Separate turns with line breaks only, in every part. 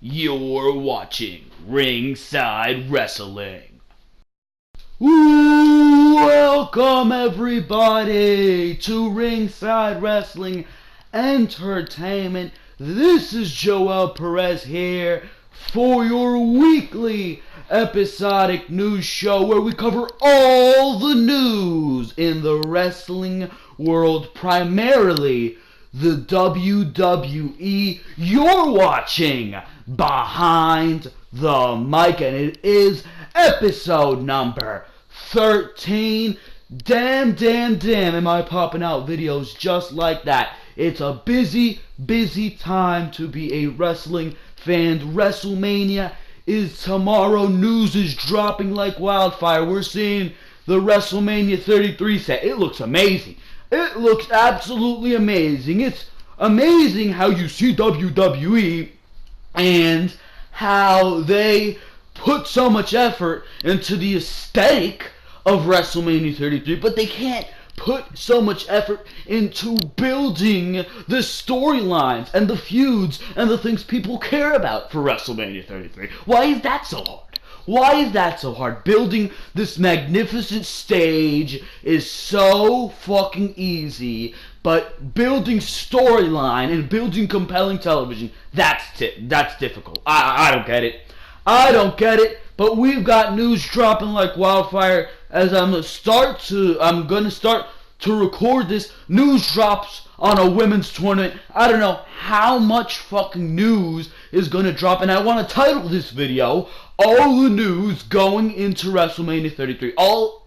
You're watching Ringside Wrestling. Welcome everybody to Ringside Wrestling Entertainment. This is Joel Perez here for your weekly episodic news show where we cover all the news in the wrestling world, primarily the WWE. You're watching Behind the Mic, and it is episode number 13. Damn, am I popping out videos just like that. It's a busy time to be a wrestling fan. WrestleMania is tomorrow. News is dropping like wildfire. We're seeing the WrestleMania 33 set. It looks amazing. It looks absolutely amazing. It's amazing how you see WWE and how they put so much effort into the aesthetic of WrestleMania 33, but they can't put so much effort into building the storylines and the feuds and the things people care about for WrestleMania 33. Why is that so hard? Why is that so hard? Building this magnificent stage is so fucking easy, but building storyline and building compelling television, that's difficult. I don't get it. I don't get it, but we've got news dropping like wildfire. As I'm gonna start to record this, news drops on a women's tournament. I don't know how much fucking news is gonna drop, and I want to title this video all the news going into WrestleMania 33.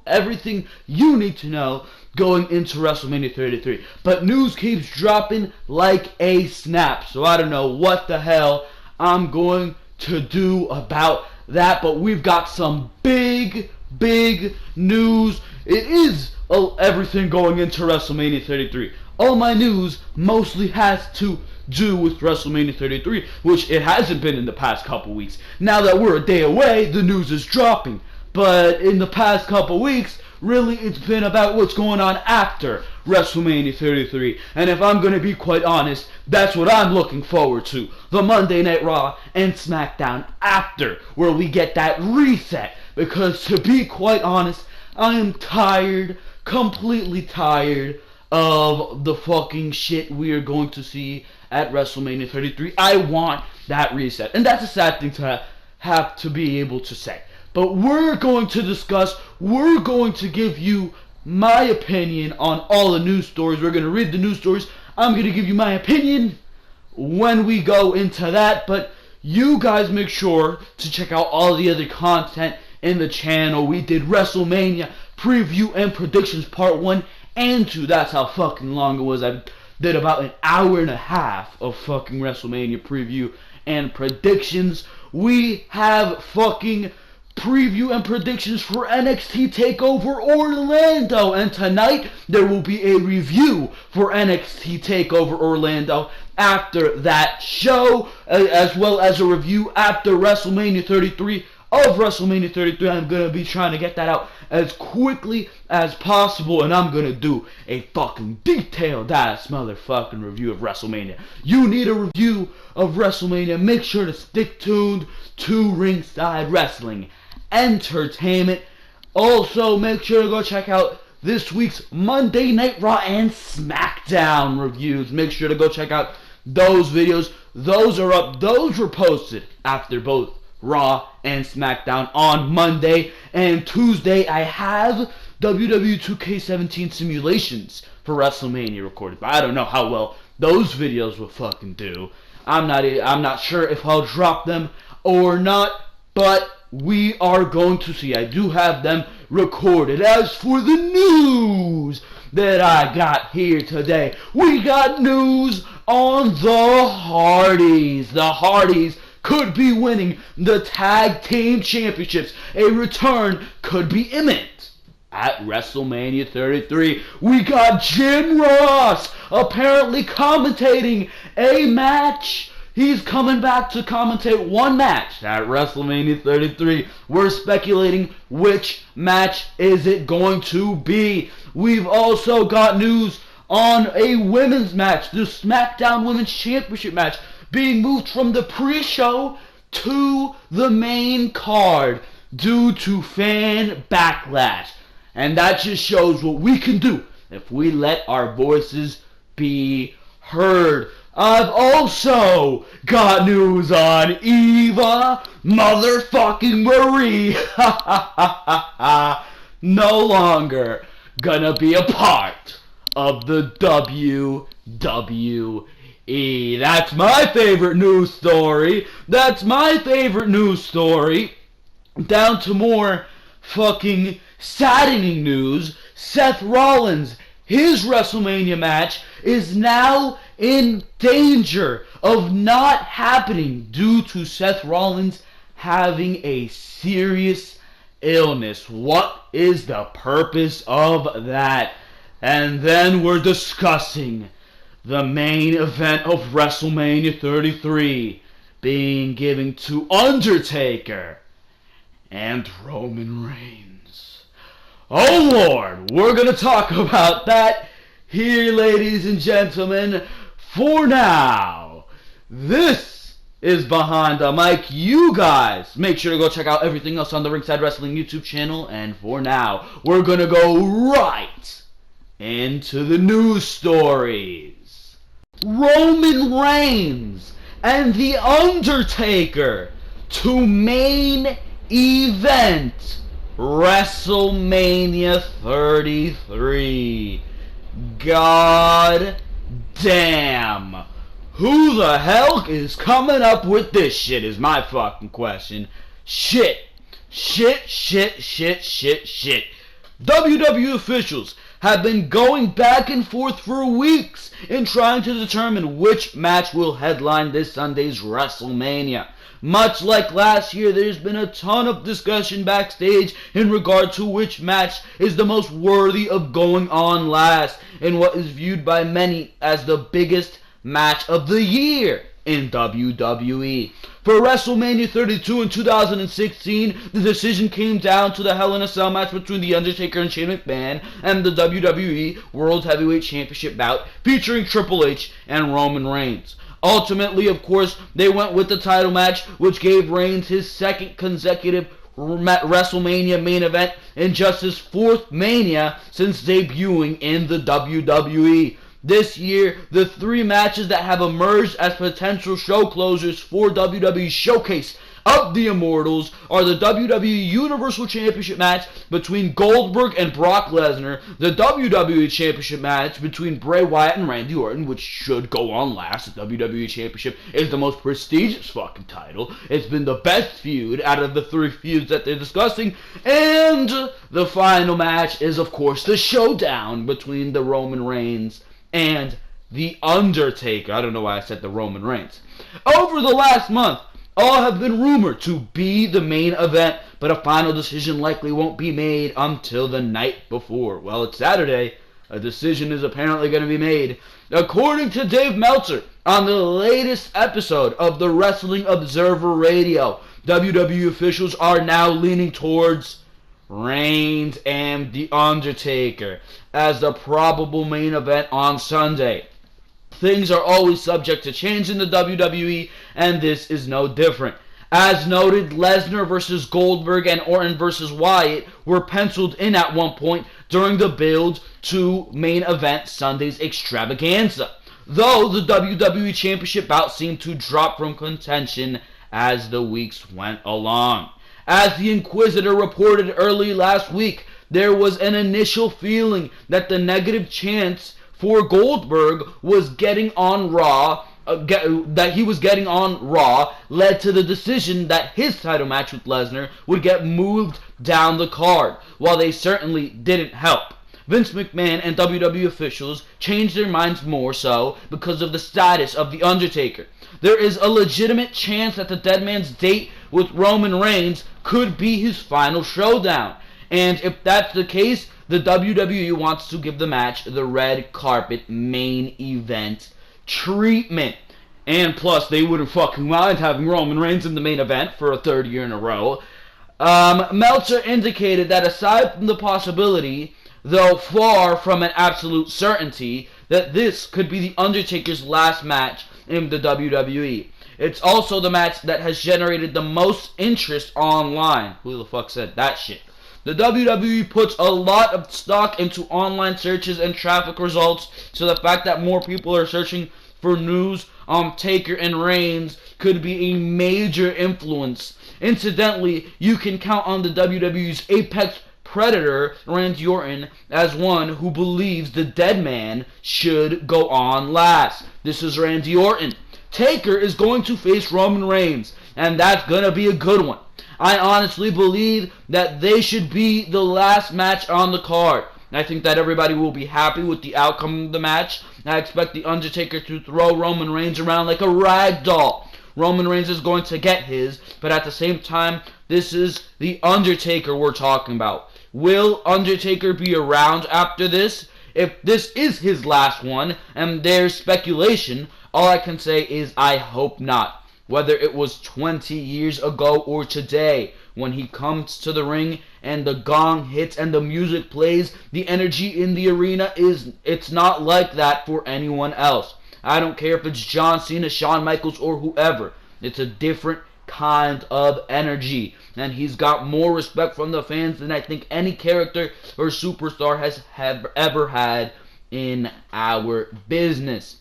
Everything you need to know going into WrestleMania 33. But news keeps dropping like a snap, so I don't know what the hell I'm going to do about that, but we've got some big news. It is everything going into WrestleMania 33. All my news mostly has to do with WrestleMania 33, which it hasn't been in the past couple weeks. Now that we're a day away, the news is dropping. But in the past couple weeks, really it's been about what's going on after WrestleMania 33. And if I'm going to be quite honest, that's what I'm looking forward to. The Monday Night Raw and Smackdown after, where we get that reset. Because to be quite honest, I am tired, completely tired of the fucking shit we are going to see at WrestleMania 33. I want that reset. And that's a sad thing to have to be able to say. But we're going to give you my opinion on all the news stories. We're going to read the news stories. I'm going to give you my opinion when we go into that. But you guys make sure to check out all the other content in the channel. We did WrestleMania preview and predictions part 1 and 2. That's how fucking long it was. I did about an hour and a half of fucking WrestleMania preview and predictions. We have fucking preview and predictions for NXT TakeOver Orlando, and tonight there will be a review for NXT TakeOver Orlando after that show, as well as a review after WrestleMania 33 of WrestleMania 33. I'm going to be trying to get that out as quickly as possible, and I'm going to do a fucking detailed ass motherfucking review of WrestleMania. You need a review of WrestleMania, make sure to stick tuned to Ringside Wrestling Entertainment. Also, make sure to go check out this week's Monday Night Raw and Smackdown reviews. Make sure to go check out those videos. Those are up. Those were posted after both Raw and Smackdown on Monday and Tuesday. I have WWE 2K17 simulations for WrestleMania recorded, but I don't know how well those videos will fucking do. I'm not sure if I'll drop them or not, but we are going to see. I do have them recorded. As for the news that I got here today, we got news on the Hardys. The Hardys could be winning the Tag Team Championships. A return could be imminent at WrestleMania 33. We got Jim Ross apparently commentating a match. He's coming back to commentate one match at WrestleMania 33. We're speculating which match is it going to be. We've also got news on a women's match, the Smackdown Women's Championship match being moved from the pre-show to the main card due to fan backlash. And that just shows what we can do if we let our voices be heard. I've also got news on Eva motherfucking Marie. No longer gonna be a part of the WWE. That's my favorite news story. Down to more fucking saddening news. Seth Rollins, his WrestleMania match is now in danger of not happening due to Seth Rollins having a serious illness. What is the purpose of that? And then we're discussing the main event of WrestleMania 33 being given to Undertaker and Roman Reigns. Oh Lord, we're going to talk about that here, ladies and gentlemen. For now, this is Behind the Mic. You guys, make sure to go check out everything else on the Ringside Wrestling YouTube channel. And for now, we're going to go right into the news stories. Roman Reigns and The Undertaker to main event WrestleMania 33. God damn. Who the hell is coming up with this shit is my fucking question. Shit. WWE officials have been going back and forth for weeks in trying to determine which match will headline this Sunday's WrestleMania. Much like last year, there's been a ton of discussion backstage in regard to which match is the most worthy of going on last in what is viewed by many as the biggest match of the year in WWE. For WrestleMania 32 in 2016, the decision came down to the Hell in a Cell match between The Undertaker and Shane McMahon and the WWE World Heavyweight Championship bout featuring Triple H and Roman Reigns. Ultimately, of course, they went with the title match, which gave Reigns his second consecutive WrestleMania main event and just his fourth Mania since debuting in the WWE. This year, the three matches that have emerged as potential show closers for WWE's Showcase of the Immortals are the WWE Universal Championship match between Goldberg and Brock Lesnar, the WWE Championship match between Bray Wyatt and Randy Orton, which should go on last. The WWE Championship is the most prestigious fucking title. It's been the best feud out of the three feuds that they're discussing. And the final match is, of course, the showdown between the Roman Reigns and The Undertaker. I don't know why I said the Roman Reigns. Over the last month, all have been rumored to be the main event, but a final decision likely won't be made until the night before. Well, it's Saturday. A decision is apparently going to be made. According to Dave Meltzer, on the latest episode of the Wrestling Observer Radio, WWE officials are now leaning towards Reigns and The Undertaker as the probable main event on Sunday. Things are always subject to change in the WWE, and this is no different. As noted, Lesnar versus Goldberg and Orton versus Wyatt were penciled in at one point during the build to main event Sunday's extravaganza, though the WWE Championship bout seemed to drop from contention as the weeks went along. As the Inquisitor reported early last week, there was an initial feeling that the negative chance for Goldberg was getting on Raw, led to the decision that his title match with Lesnar would get moved down the card, while they certainly didn't help. Vince McMahon and WWE officials changed their minds more so because of the status of The Undertaker. There is a legitimate chance that the Dead Man's date with Roman Reigns could be his final showdown. And if that's the case, the WWE wants to give the match the red carpet main event treatment. And plus, they wouldn't fucking mind having Roman Reigns in the main event for a third year in a row. Meltzer indicated that aside from the possibility, though far from an absolute certainty, that this could be The Undertaker's last match, in the WWE. It's also the match that has generated the most interest online. Who the fuck said that shit? The WWE puts a lot of stock into online searches and traffic results, so the fact that more people are searching for news on Taker and Reigns could be a major influence. Incidentally, you can count on the WWE's apex predator, Randy Orton, as one who believes the dead man should go on last. This is Randy Orton. Taker is going to face Roman Reigns, and that's going to be a good one. I honestly believe that they should be the last match on the card. I think that everybody will be happy with the outcome of the match. I expect The Undertaker to throw Roman Reigns around like a rag doll. Roman Reigns is going to get his, but at the same time, this is The Undertaker we're talking about. Will Undertaker be around after this? If this is his last one, and there's speculation, all I can say is I hope not. Whether it was 20 years ago or today, when he comes to the ring and the gong hits and the music plays, the energy in the arena it's not like that for anyone else. I don't care if it's John Cena, Shawn Michaels, or whoever. It's a different kind of energy, and he's got more respect from the fans than I think any character or superstar has ever had in our business.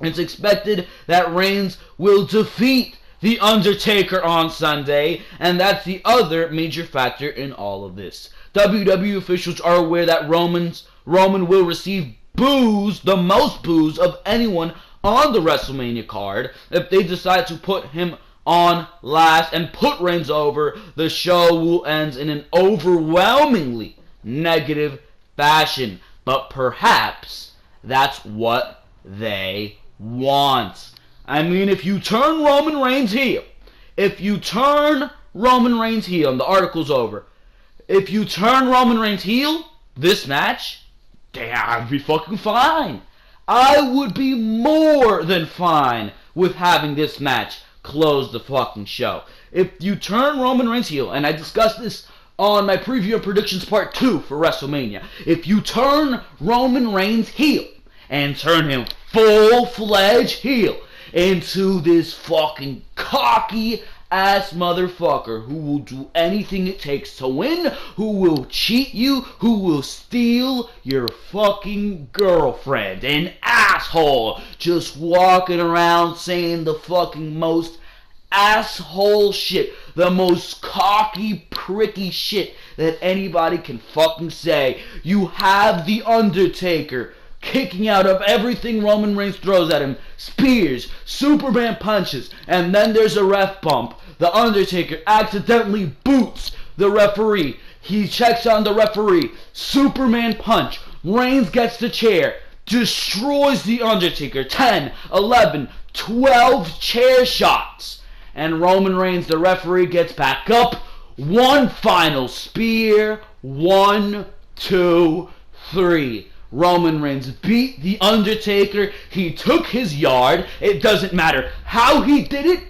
It's expected that Reigns will defeat The Undertaker on Sunday, and that's the other major factor in all of this. WWE officials are aware that Roman will receive boos, the most boos of anyone on the WrestleMania card. If they decide to put him on last and put Reigns over, the show will end in an overwhelmingly negative fashion. But perhaps that's what they want. I mean, if you turn Roman Reigns heel, and the article's over, if you turn Roman Reigns heel, this match, I'd be fucking fine. I would be more than fine with having this match close the fucking show. If you turn Roman Reigns heel, and I discussed this on my preview and predictions part 2 for WrestleMania, if you turn Roman Reigns heel and turn him full-fledged heel into this fucking cocky ass motherfucker who will do anything it takes to win, who will cheat you, who will steal your fucking girlfriend. An asshole just walking around saying the fucking most asshole shit, the most cocky, pricky shit that anybody can fucking say. You have The Undertaker kicking out of everything Roman Reigns throws at him. Spears, Superman punches, and then there's a ref bump. The Undertaker accidentally boots the referee. He checks on the referee. Superman punch. Reigns gets the chair. Destroys The Undertaker. 10, 11, 12 chair shots. And Roman Reigns, the referee, gets back up. One final spear. 1, 2, 3. Roman Reigns beat The Undertaker. He took his yard. It doesn't matter how he did it,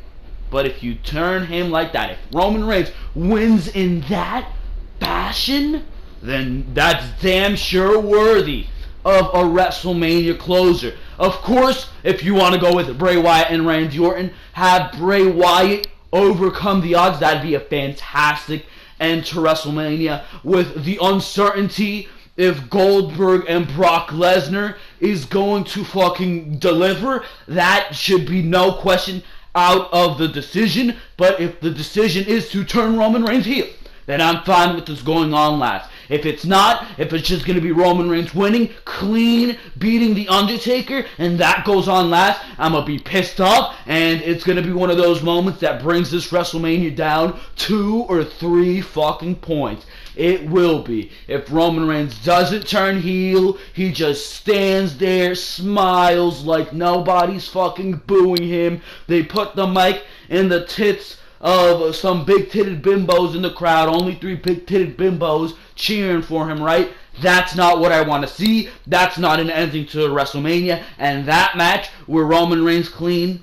but if you turn him like that, if Roman Reigns wins in that fashion, then that's damn sure worthy of a WrestleMania closer. Of course, if you want to go with Bray Wyatt and Randy Orton, have Bray Wyatt overcome the odds. That'd be a fantastic end to WrestleMania, with the uncertainty if Goldberg and Brock Lesnar is going to fucking deliver. That should be no question out of the decision. But if the decision is to turn Roman Reigns heel, then I'm fine with this going on last. If it's not, if it's just going to be Roman Reigns winning, clean, beating The Undertaker, and that goes on last, I'm going to be pissed off, and it's going to be one of those moments that brings this WrestleMania down 2 or 3 fucking points. It will be. If Roman Reigns doesn't turn heel, he just stands there, smiles like nobody's fucking booing him. They put the mic in the tits of some big-titted bimbos in the crowd. Only 3 big-titted bimbos cheering for him, right? That's not what I want to see. That's not an ending to WrestleMania. And that match where Roman Reigns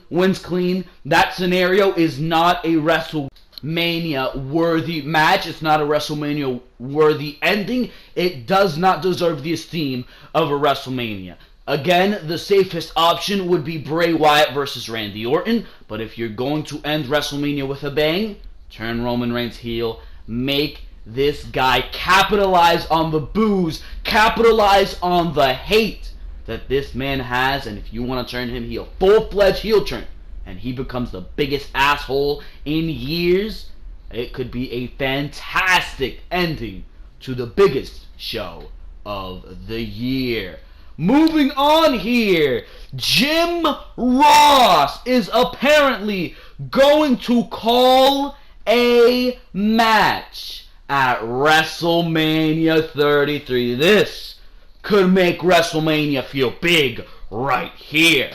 wins clean, that scenario is not a WrestleMania-worthy match. It's not a WrestleMania-worthy ending. It does not deserve the esteem of a WrestleMania. Again, the safest option would be Bray Wyatt versus Randy Orton, but if you're going to end WrestleMania with a bang, turn Roman Reigns heel, make this guy capitalize on the boos, capitalize on the hate that this man has, and if you want to turn him heel, full-fledged heel turn, and he becomes the biggest asshole in years, it could be a fantastic ending to the biggest show of the year. Moving on here, Jim Ross is apparently going to call a match at WrestleMania 33. This could make WrestleMania feel big right here.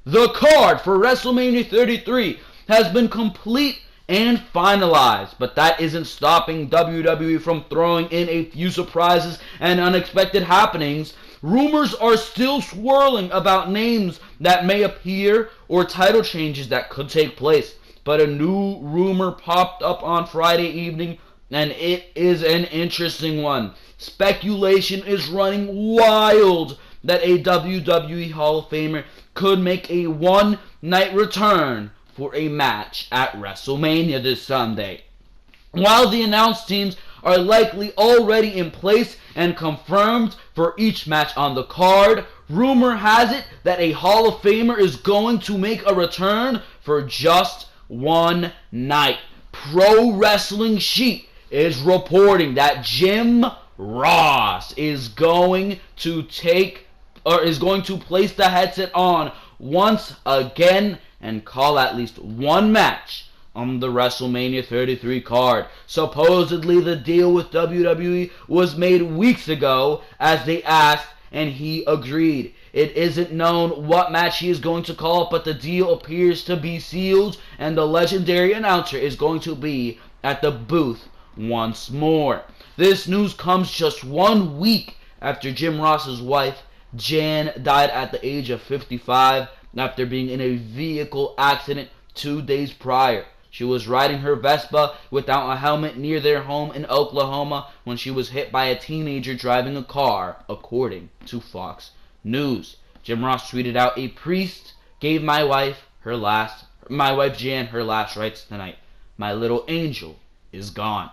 The card for WrestleMania 33 has been complete and finalized, but that isn't stopping WWE from throwing in a few surprises and unexpected happenings. Rumors are still swirling about names that may appear or title changes that could take place, but a new rumor popped up on Friday evening, and it is an interesting one. Speculation is running wild that a WWE Hall of Famer could make a one-night return for a match at WrestleMania this Sunday. While the announced teams are likely already in place and confirmed for each match on the card, rumor has it that a Hall of Famer is going to make a return for just one night. Pro Wrestling Sheet is reporting that Jim Ross is going to place the headset on once again and call at least one match on the WrestleMania 33 card. Supposedly the deal with WWE was made weeks ago as they asked, and he agreed. It isn't known what match he is going to call, but the deal appears to be sealed, and the legendary announcer is going to be at the booth once more. This news comes just 1 week after Jim Ross's wife, Jan, died at the age of 55 after being in a vehicle accident 2 days prior. She was riding her Vespa without a helmet near their home in Oklahoma when she was hit by a teenager driving a car, according to Fox News. Jim Ross tweeted out, "A priest gave my wife Jan her last rites tonight. My little angel is gone."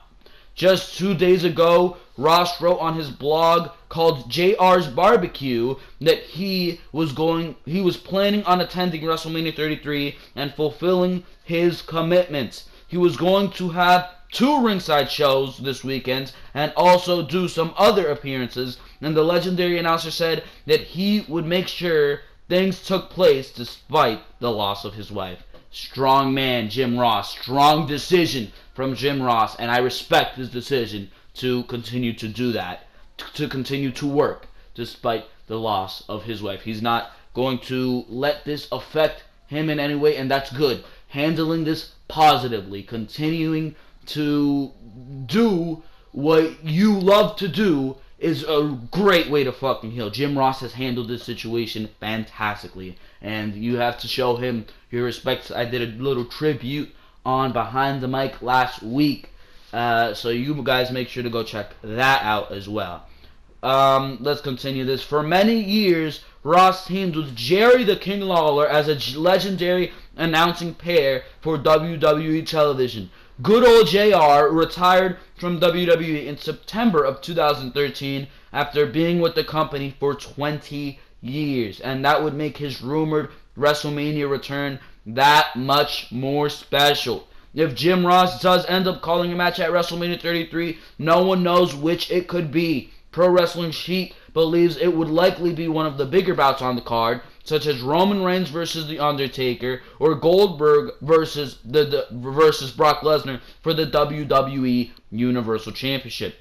Just 2 days ago, Ross wrote on his blog called JR's Barbecue that he was planning on attending WrestleMania 33 and fulfilling his commitments. He was going to have 2 ringside shows this weekend and also do some other appearances, and the legendary announcer said that he would make sure things took place despite the loss of his wife. Strong man, Jim Ross. Strong decision from Jim Ross, and I respect his decision to continue to do that, to continue to work despite the loss of his wife. He's not going to let this affect him in any way, and that's good. Handling this positively, continuing to do what you love to do is a great way to fucking heal. Jim Ross has handled this situation fantastically, and you have to show him your respects. I did a little tribute on Behind the Mic last week, so you guys make sure to go check that out as well. Let's continue this. For many years, Ross teamed with Jerry the King Lawler as a legendary announcing pair for WWE television. Good old JR retired from WWE in September of 2013 after being with the company for 20 years, and that would make his rumored WrestleMania return that much more special. If Jim Ross does end up calling a match at WrestleMania 33, no one knows which it could be. Pro Wrestling Sheet believes it would likely be one of the bigger bouts on the card, such as Roman Reigns versus The Undertaker or Goldberg versus Brock Lesnar for the WWE Universal Championship.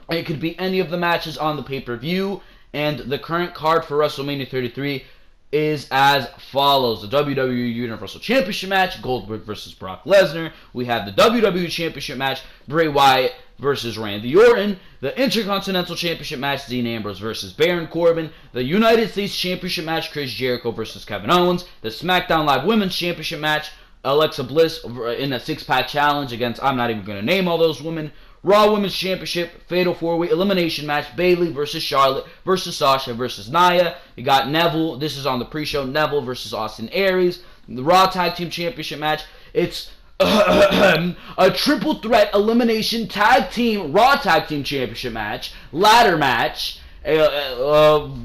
It could be any of the matches on the pay-per-view, and the current card for WrestleMania 33 is as follows. The WWE Universal Championship match, Goldberg versus Brock Lesnar. We have the WWE Championship match, Bray Wyatt versus Randy Orton. The Intercontinental Championship match, Dean Ambrose versus Baron Corbin. The United States Championship match, Chris Jericho versus Kevin Owens. The SmackDown Live Women's Championship match, Alexa Bliss in a six-pack challenge against, I'm not even going to name all those women, Raw Women's Championship, Fatal 4-Way Elimination match, Bayley versus Charlotte versus Sasha versus Nia. You got Neville, this is on the pre-show, Neville versus Austin Aries. The Raw Tag Team Championship match, it's a triple threat elimination tag team, Raw Tag Team Championship match, ladder match,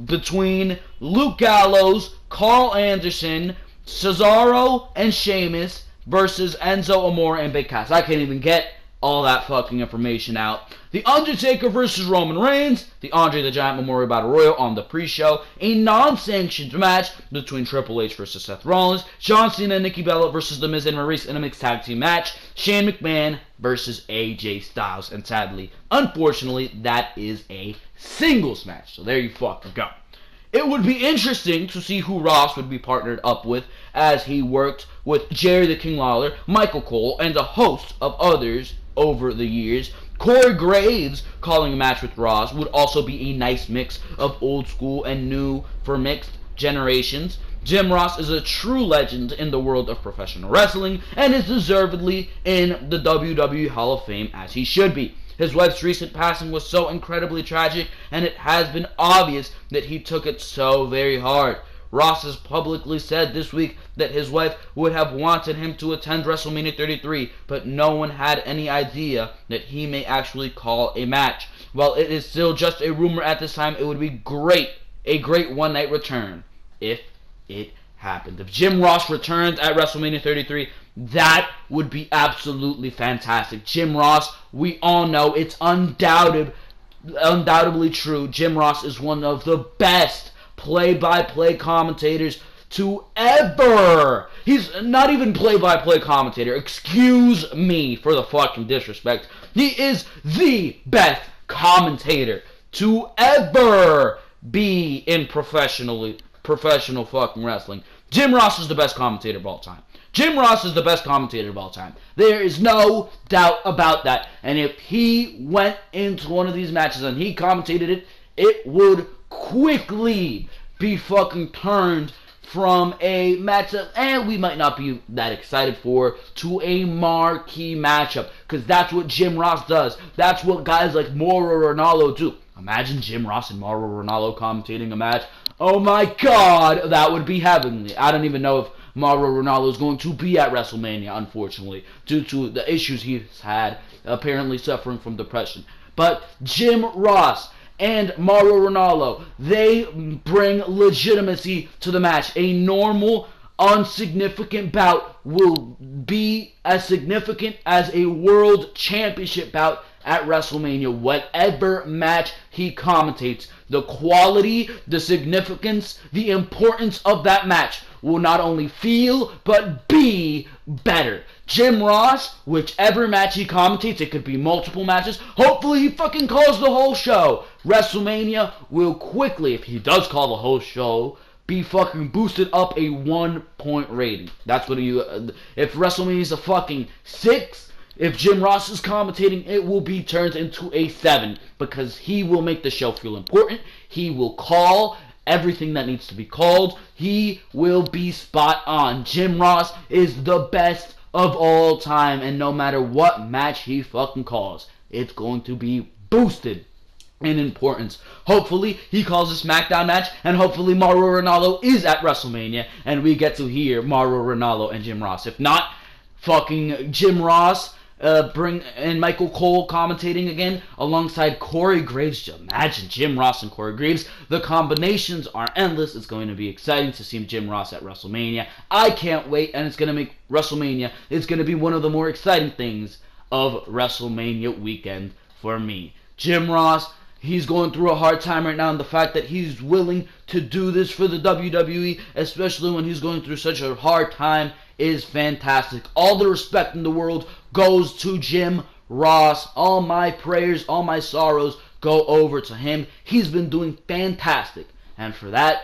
between Luke Gallows, Carl Anderson, Cesaro, and Sheamus versus Enzo Amore and Big Cass. I can't even get all that fucking information out. The Undertaker versus Roman Reigns, the Andre the Giant Memorial Battle Royal on the pre-show, a non-sanctioned match between Triple H versus Seth Rollins, John Cena and Nikki Bella versus The Miz and Maurice in a mixed tag team match, Shane McMahon versus AJ Styles, and sadly, unfortunately, that is a singles match, so there you fucking go. It would be interesting to see who Ross would be partnered up with, as he worked with Jerry the King Lawler, Michael Cole, and a host of others over the years. Corey Graves calling a match with Ross would also be a nice mix of old school and new for mixed generations. Jim Ross is a true legend in the world of professional wrestling and is deservedly in the WWE Hall of Fame, as he should be. His wife's recent passing was so incredibly tragic, and it has been obvious that he took it so very hard. Ross has publicly said this week that his wife would have wanted him to attend WrestleMania 33, but no one had any idea that he may actually call a match. While it is still just a rumor at this time, it would be a great one-night return if it happened. If Jim Ross returns at WrestleMania 33, that would be absolutely fantastic. Jim Ross, we all know, it's undoubtedly true, Jim Ross is one of the best play-by-play commentators to ever. He's not even play-by-play commentator. Excuse me for the fucking disrespect. He is the best commentator to ever be in professional fucking wrestling. Jim Ross is the best commentator of all time. Jim Ross is the best commentator of all time. There is no doubt about that. And if he went into one of these matches and he commentated it, it would quickly be fucking turned from a match that we might not be that excited for to a marquee matchup. Because that's what Jim Ross does. That's what guys like Mauro Ranallo do. Imagine Jim Ross and Mauro Ranallo commentating a match. Oh my god, that would be heavenly. I don't even know if Mauro Ranallo is going to be at WrestleMania, unfortunately, due to the issues he's had, apparently suffering from depression. But Jim Ross and Mauro Ranallo, they bring legitimacy to the match. A normal, insignificant bout will be as significant as a world championship bout at WrestleMania. Whatever match he commentates, the quality, the significance, the importance of that match will not only feel, but be better. Jim Ross, whichever match he commentates, it could be multiple matches, hopefully he fucking calls the whole show. WrestleMania will quickly, if he does call the whole show, be fucking boosted up a 1-point rating. That's what if WrestleMania is a fucking 6, if Jim Ross is commentating, it will be turned into a 7, because he will make the show feel important. He will call everything that needs to be called. He will be spot on. Jim Ross is the best of all time, and no matter what match he fucking calls, it's going to be boosted in importance. Hopefully he calls a Smackdown match, and hopefully Mauro Ranallo is at WrestleMania, and we get to hear Mauro Ranallo and Jim Ross. If not, fucking Jim Ross bring in Michael Cole commentating again alongside Corey Graves. Just imagine Jim Ross and Corey Graves. The combinations are endless. It's going to be exciting to see Jim Ross at WrestleMania. I can't wait, and it's going to make WrestleMania, it's going to be one of the more exciting things of WrestleMania weekend for me. Jim Ross, he's going through a hard time right now, and the fact that he's willing to do this for the WWE, especially when he's going through such a hard time, is fantastic. All the respect in the world goes to Jim Ross. All my prayers, all my sorrows go over to him. He's been doing fantastic, and for that,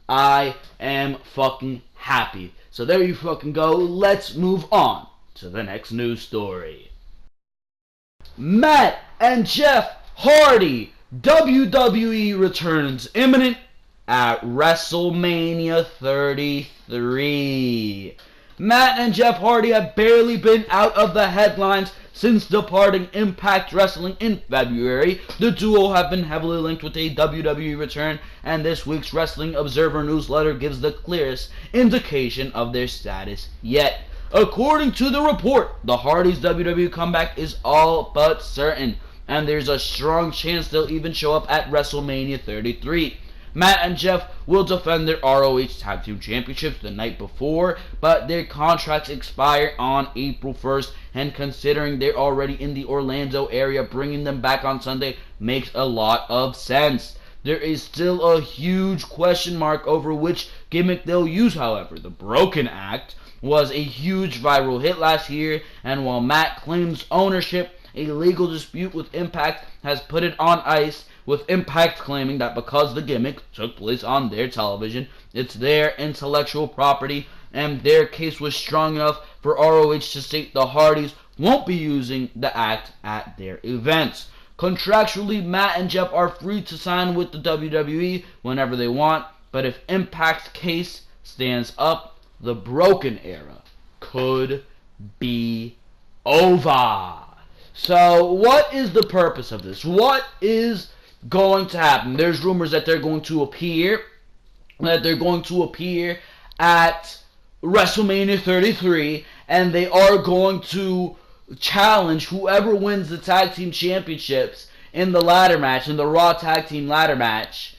I am fucking happy. So there you fucking go. Let's move on to the next news story. Matt and Jeff Hardy, WWE returns imminent at WrestleMania 33. Matt and Jeff Hardy have barely been out of the headlines since departing Impact Wrestling in February. The duo have been heavily linked with a WWE return, and this week's Wrestling Observer newsletter gives the clearest indication of their status yet. According to the report, the Hardys' WWE comeback is all but certain, and there's a strong chance they'll even show up at WrestleMania 33. Matt and Jeff will defend their ROH Tag Team Championships the night before, but their contracts expire on April 1st, and considering they're already in the Orlando area, bringing them back on Sunday makes a lot of sense. There is still a huge question mark over which gimmick they'll use, however. The Broken Act was a huge viral hit last year, and while Matt claims ownership, a legal dispute with Impact has put it on ice, with Impact claiming that because the gimmick took place on their television, it's their intellectual property, and their case was strong enough for ROH to state the Hardys won't be using the act at their events. Contractually, Matt and Jeff are free to sign with the WWE whenever they want, but if Impact's case stands up, the Broken Era could be over. So, what is the purpose of this? What is going to happen? There's rumors that they're going to appear at WrestleMania 33, and they are going to challenge whoever wins the tag team championships in the ladder match, in the Raw tag team ladder match.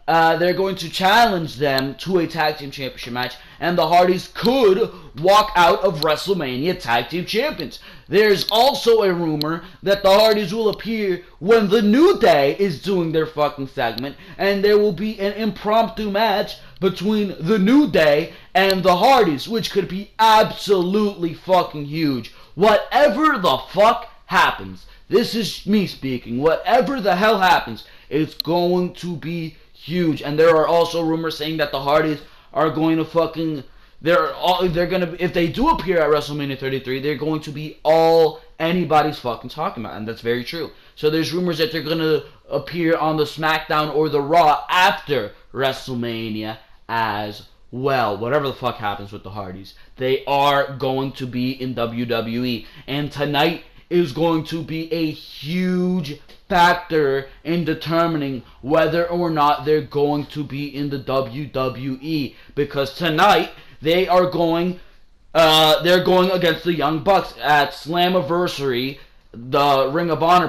They're going to challenge them to a tag team championship match, and the Hardys could walk out of WrestleMania tag team champions. There's also a rumor that the Hardys will appear when the New Day is doing their fucking segment, and there will be an impromptu match between the New Day and the Hardys, which could be absolutely fucking huge. Whatever the fuck happens, this is me speaking, whatever the hell happens, it's going to be huge. And there are also rumors saying that the Hardys are going to fucking, they're gonna, if they do appear at WrestleMania 33, they're going to be all anybody's fucking talking about, and that's very true. So there's rumors that they're gonna appear on the Smackdown or the Raw after WrestleMania as well. Whatever the fuck happens with the Hardys, they are going to be in WWE, and tonight is going to be a huge factor in determining whether or not they're going to be in the WWE, because tonight they're going against the Young Bucks at Slammiversary, the Ring of Honor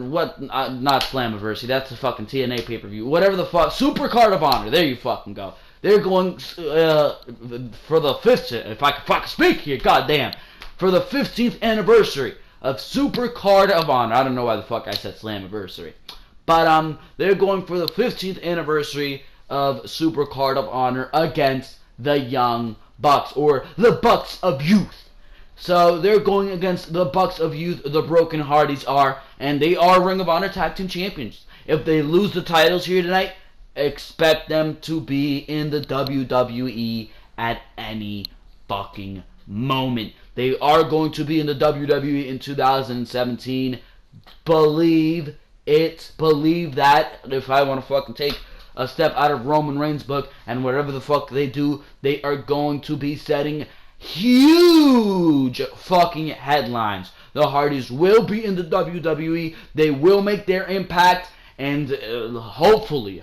not Slammiversary, that's the fucking TNA pay-per-view, whatever the fuck, Super Card of Honor, there you fucking go. They're going for the 15th, if I can fucking speak here, goddamn, for the 15th anniversary of Super Card of Honor. I don't know why the fuck I said Slammiversary. But they're going for the 15th anniversary of Super Card of Honor against the Young Bucks, or the Bucks of Youth. So they're going against the Bucks of Youth, the Broken Hardys are, and they are Ring of Honor Tag Team Champions. If they lose the titles here tonight, expect them to be in the WWE at any fucking moment. They are going to be in the WWE in 2017. Believe it. Believe that. If I want to fucking take a step out of Roman Reigns' book, and whatever the fuck they do, they are going to be setting huge fucking headlines. The Hardys will be in the WWE. They will make their impact, and hopefully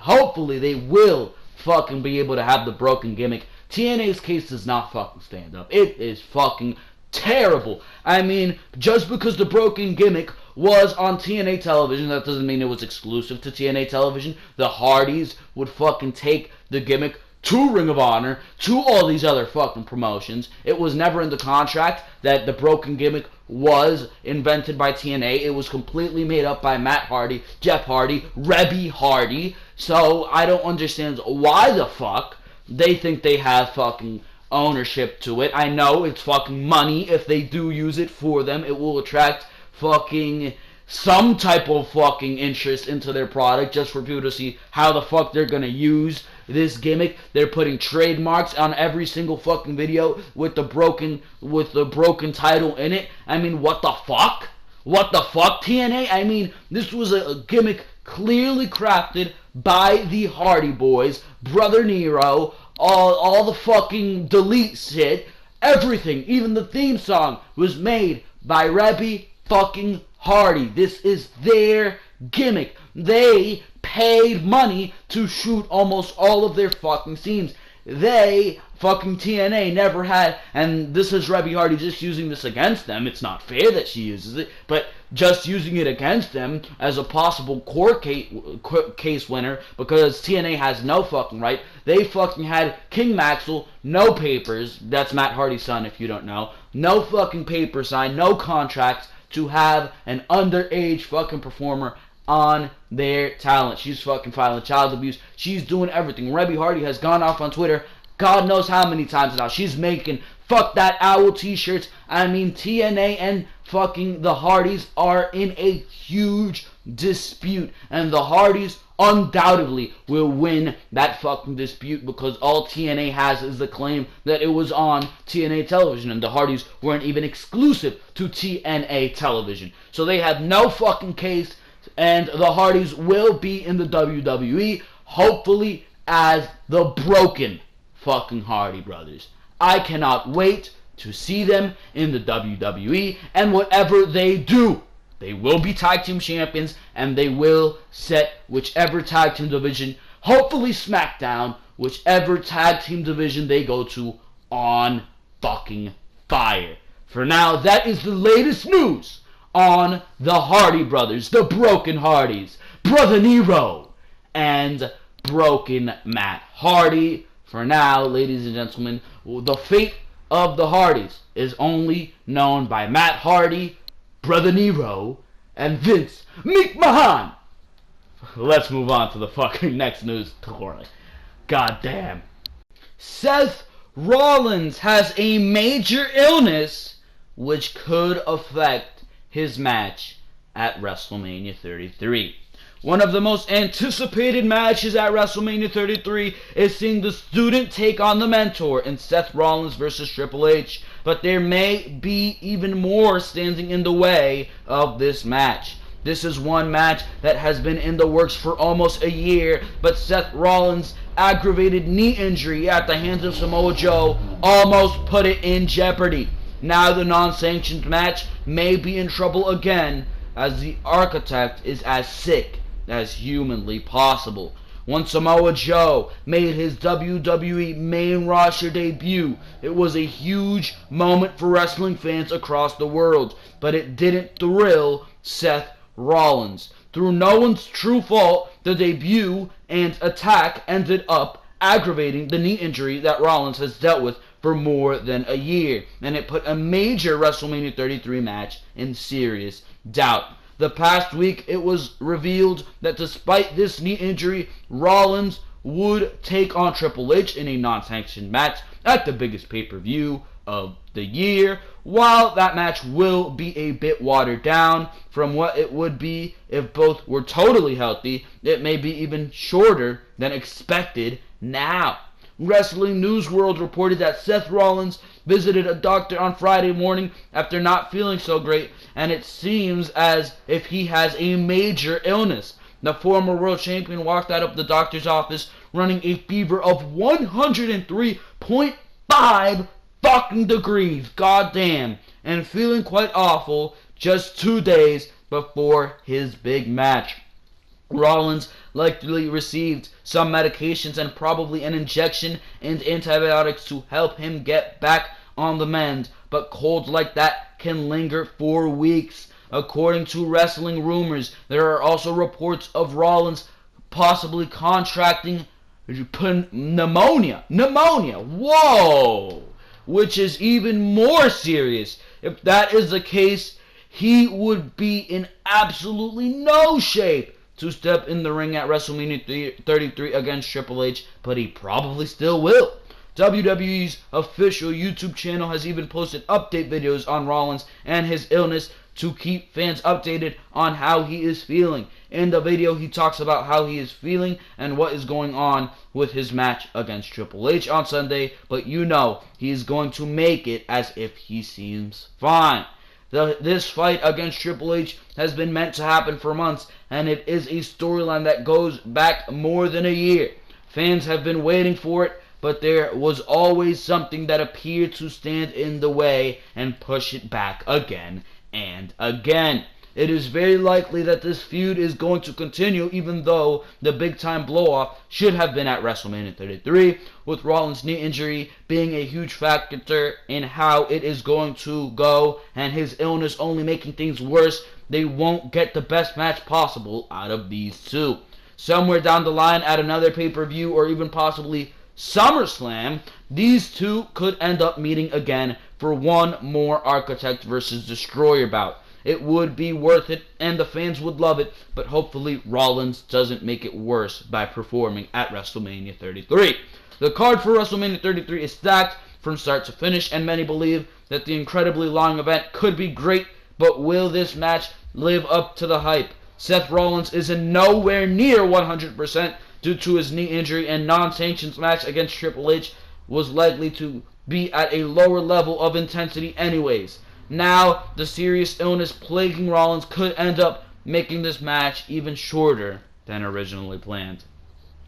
they will fucking be able to have the broken gimmick. TNA's case does not fucking stand up. It is fucking terrible. I mean, just because the broken gimmick was on TNA television, that doesn't mean it was exclusive to TNA television. The Hardys would fucking take the gimmick to Ring of Honor, to all these other fucking promotions. It was never in the contract that the broken gimmick was invented by TNA. It was completely made up by Matt Hardy, Jeff Hardy, Rebby Hardy. So I don't understand why the fuck they think they have fucking ownership to it. I know it's fucking money. If they do use it for them, it will attract fucking some type of fucking interest into their product, just for people to see how the fuck they're gonna use this gimmick. They're putting trademarks on every single fucking video with the broken title in it. I mean, what the fuck? What the fuck, TNA? I mean, this was a gimmick clearly crafted by the Hardy Boys, Brother Nero, all the fucking delete shit, Everything, even the theme song, was made by Rebby fucking Hardy. This is their gimmick. They paid money to shoot almost all of their fucking scenes. They, fucking TNA, never had, and this is Rebby Hardy just using this against them. It's not fair that she uses it, but just using it against them as a possible court case winner, because TNA has no fucking right. They fucking had King Maxwell, no papers, that's Matt Hardy's son if you don't know, no fucking paper signed, no contracts to have an underage fucking performer on their talent. She's fucking filing child abuse. She's doing everything. Rebby Hardy has gone off on Twitter God knows how many times now. She's making fuck that owl t-shirts. I mean, TNA and fucking the Hardys are in a huge dispute. And the Hardys undoubtedly will win that fucking dispute, because all TNA has is the claim that it was on TNA television, and the Hardys weren't even exclusive to TNA television. So they have no fucking case, and the Hardys will be in the WWE, hopefully as the broken fucking Hardy brothers. I cannot wait to see them in the WWE, and whatever they do, they will be tag team champions, and they will set whichever tag team division, hopefully Smackdown, whichever tag team division they go to, on fucking fire. For now, that is the latest news on the Hardy brothers, the broken Hardys, Brother Nero, and broken Matt Hardy. For now, ladies and gentlemen, the fate of the Hardys is only known by Matt Hardy, Brother Nero, and Vince McMahon. Let's move on to the fucking next news story. God damn. Seth Rollins has a major illness which could affect his match at WrestleMania 33. One of the most anticipated matches at WrestleMania 33 is seeing the student take on the mentor in Seth Rollins versus Triple H. But there may be even more standing in the way of this match. This is one match that has been in the works for almost a year, but Seth Rollins' aggravated knee injury at the hands of Samoa Joe almost put it in jeopardy. Now the non-sanctioned match may be in trouble again, as the architect is as sick as humanly possible. When Samoa Joe made his WWE main roster debut, it was a huge moment for wrestling fans across the world, but it didn't thrill Seth Rollins. Through no one's true fault, the debut and attack ended up aggravating the knee injury that Rollins has dealt with for more than a year, and it put a major WrestleMania 33 match in serious doubt. The past week, it was revealed that despite this knee injury, Rollins would take on Triple H in a non-sanctioned match at the biggest pay-per-view of the year. While that match will be a bit watered down from what it would be if both were totally healthy, it may be even shorter than expected now. Wrestling News World reported that Seth Rollins visited a doctor on Friday morning after not feeling so great, and it seems as if he has a major illness. The former world champion walked out of the doctor's office running a fever of 103.5 fucking degrees, goddamn, and feeling quite awful just 2 days before his big match. Rollins likely received some medications and probably an injection and antibiotics to help him get back on the mend, but colds like that can linger for weeks. According to Wrestling Rumors, there are also reports of Rollins possibly contracting pneumonia, whoa, which is even more serious. If that is the case, he would be in absolutely no shape to step in the ring at WrestleMania 33 against Triple H, but he probably still will. WWE's official YouTube channel has even posted update videos on Rollins and his illness to keep fans updated on how he is feeling. In the video, he talks about how he is feeling and what is going on with his match against Triple H on Sunday, but you know he is going to make it as if he seems fine. This fight against Triple H has been meant to happen for months, and it is a storyline that goes back more than a year. Fans have been waiting for it, but there was always something that appeared to stand in the way and push it back again and again. It is very likely that this feud is going to continue, even though the big-time blow-off should have been at WrestleMania 33, with Rollins' knee injury being a huge factor in how it is going to go, and his illness only making things worse. They won't get the best match possible out of these two. Somewhere down the line at another pay-per-view or even possibly SummerSlam, these two could end up meeting again for one more Architect versus Destroyer bout. It would be worth it, and the fans would love it, but hopefully Rollins doesn't make it worse by performing at WrestleMania 33. The card for WrestleMania 33 is stacked from start to finish, and many believe that the incredibly long event could be great, but will this match live up to the hype? Seth Rollins is in nowhere near 100% due to his knee injury, and non-sanctions match against Triple H was likely to be at a lower level of intensity anyways. Now, the serious illness plaguing Rollins could end up making this match even shorter than originally planned.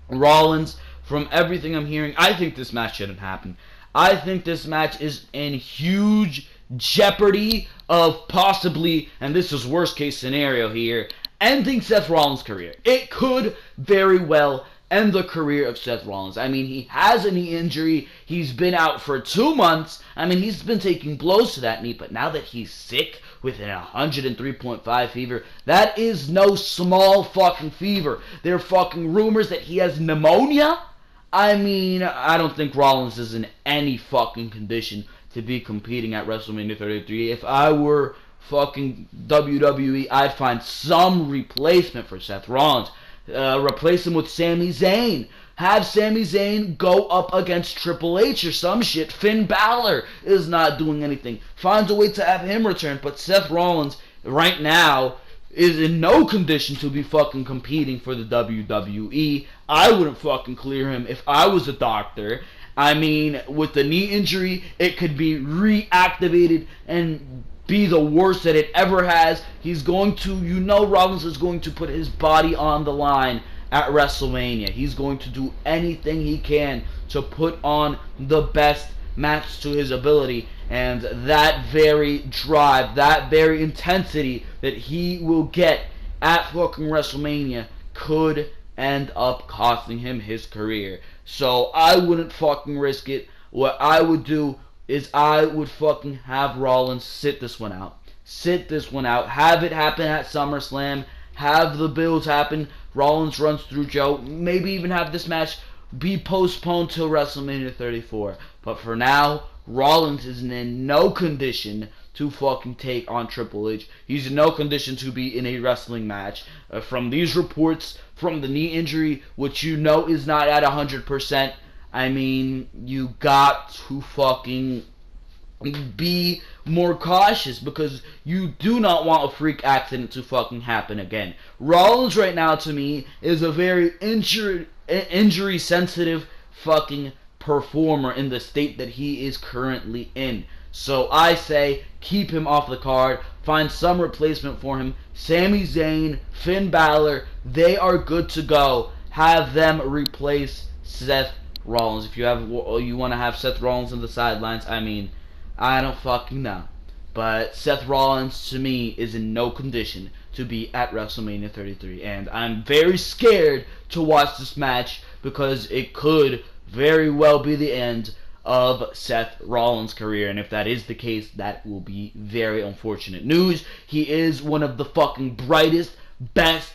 Rollins, from everything I'm hearing, I think this match shouldn't happen. I think this match is in huge jeopardy of possibly, and this is worst case scenario here, ending Seth Rollins' career. It could very well end the career of Seth Rollins. I mean, he has a knee injury. He's been out for 2 months. I mean, he's been taking blows to that knee, but now that he's sick with an 103.5 fever, that is no small fucking fever. There are fucking rumors that he has pneumonia. I mean, I don't think Rollins is in any fucking condition to be competing at WrestleMania 33. If I were fucking WWE, I'd find some replacement for Seth Rollins. Replace him with Sami Zayn. Have Sami Zayn go up against Triple H or some shit. Finn Balor is not doing anything. Find a way to have him return. But Seth Rollins, right now, is in no condition to be fucking competing for the WWE. I wouldn't fucking clear him if I was a doctor. I mean, with the knee injury, it could be reactivated and be the worst that it ever has. He's going to, Rollins is going to put his body on the line at WrestleMania. He's going to do anything he can to put on the best match to his ability, and that very drive, that very intensity that he will get at fucking WrestleMania could end up costing him his career. So I wouldn't fucking risk it. What I would do is I would fucking have Rollins sit this one out. Sit this one out. Have it happen at SummerSlam. Have the builds happen. Rollins runs through Joe. Maybe even have this match be postponed till WrestleMania 34. But for now, Rollins is in no condition to fucking take on Triple H. He's in no condition to be in a wrestling match. From these reports, from the knee injury, which is not at 100%, I mean, you got to fucking be more cautious because you do not want a freak accident to fucking happen again. Rollins right now, to me, is a very injury-sensitive fucking performer in the state that he is currently in. So I say, keep him off the card, find some replacement for him. Sami Zayn, Finn Balor, they are good to go. Have them replace Seth Rollins. If you want to have Seth Rollins on the sidelines, I mean, I don't fucking know. But Seth Rollins, to me, is in no condition to be at WrestleMania 33. And I'm very scared to watch this match because it could very well be the end of Seth Rollins' career. And if that is the case, that will be very unfortunate news. He is one of the fucking brightest, best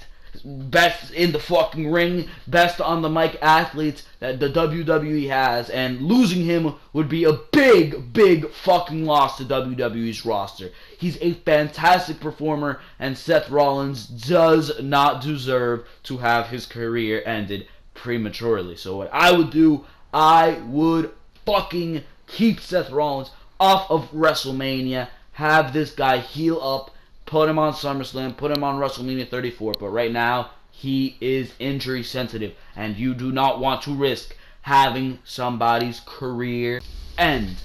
in the fucking ring, best on the mic athletes that the WWE has, and losing him would be a big fucking loss to WWE's roster. He's a fantastic performer, and Seth Rollins does not deserve to have his career ended prematurely. So what I would do, I would fucking keep Seth Rollins off of WrestleMania, have this guy heal up, put him on SummerSlam, put him on WrestleMania 34, but right now, he is injury sensitive, and you do not want to risk having somebody's career end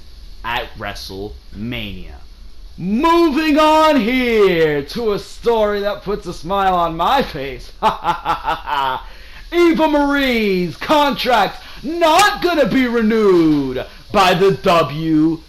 at WrestleMania. Moving on here to a story that puts a smile on my face. Eva Marie's contract's not gonna be renewed by the WWE.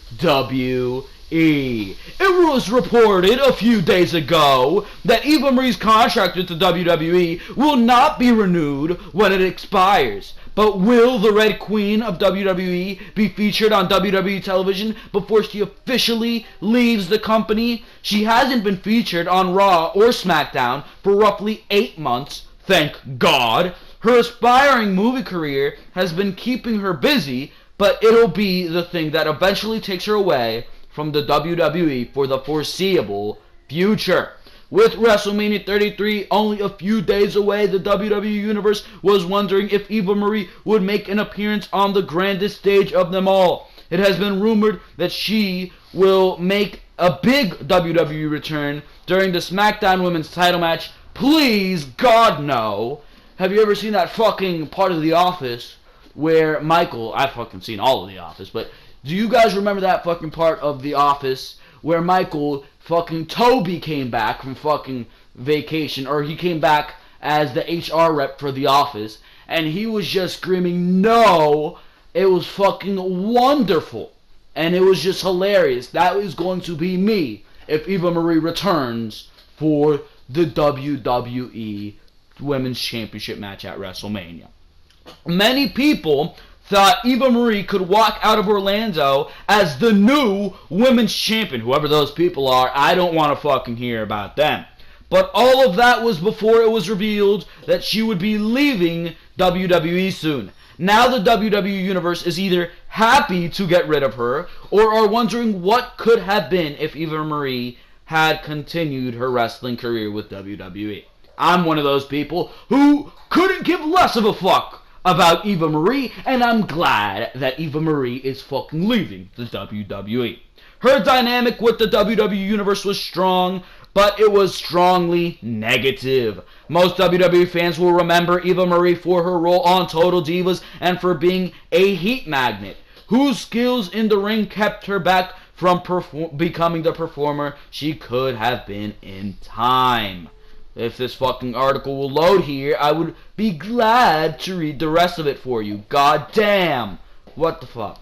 It was reported a few days ago that Eva Marie's contract with the WWE will not be renewed when it expires. But will the Red Queen of WWE be featured on WWE television before she officially leaves the company? She hasn't been featured on Raw or Smackdown for roughly 8 months, thank God. Her aspiring movie career has been keeping her busy, but it'll be the thing that eventually takes her away from the WWE for the foreseeable future. With WrestleMania 33 only a few days away, the WWE Universe was wondering if Eva Marie would make an appearance on the grandest stage of them all. It has been rumored that she will make a big WWE return during the SmackDown Women's title match. Please, God, no. Have you ever seen that fucking part of The Office where Michael, I've fucking seen all of The Office, but do you guys remember that fucking part of The Office where Michael, fucking Toby came back from fucking vacation, or he came back as the HR rep for The Office, and he was just screaming, no, it was fucking wonderful, and it was just hilarious. That is going to be me if Eva Marie returns for the WWE Women's Championship match at WrestleMania. Many people thought Eva Marie could walk out of Orlando as the new women's champion. Whoever those people are, I don't want to fucking hear about them. But all of that was before it was revealed that she would be leaving WWE soon. Now the WWE Universe is either happy to get rid of her, or are wondering what could have been if Eva Marie had continued her wrestling career with WWE. I'm one of those people who couldn't give less of a fuck about Eva Marie, and I'm glad that Eva Marie is fucking leaving the WWE. Her dynamic with the WWE Universe was strong, but it was strongly negative. Most WWE fans will remember Eva Marie for her role on Total Divas and for being a heat magnet, whose skills in the ring kept her back from becoming the performer she could have been in time. If this fucking article will load here, I would be glad to read the rest of it for you. God damn. What the fuck?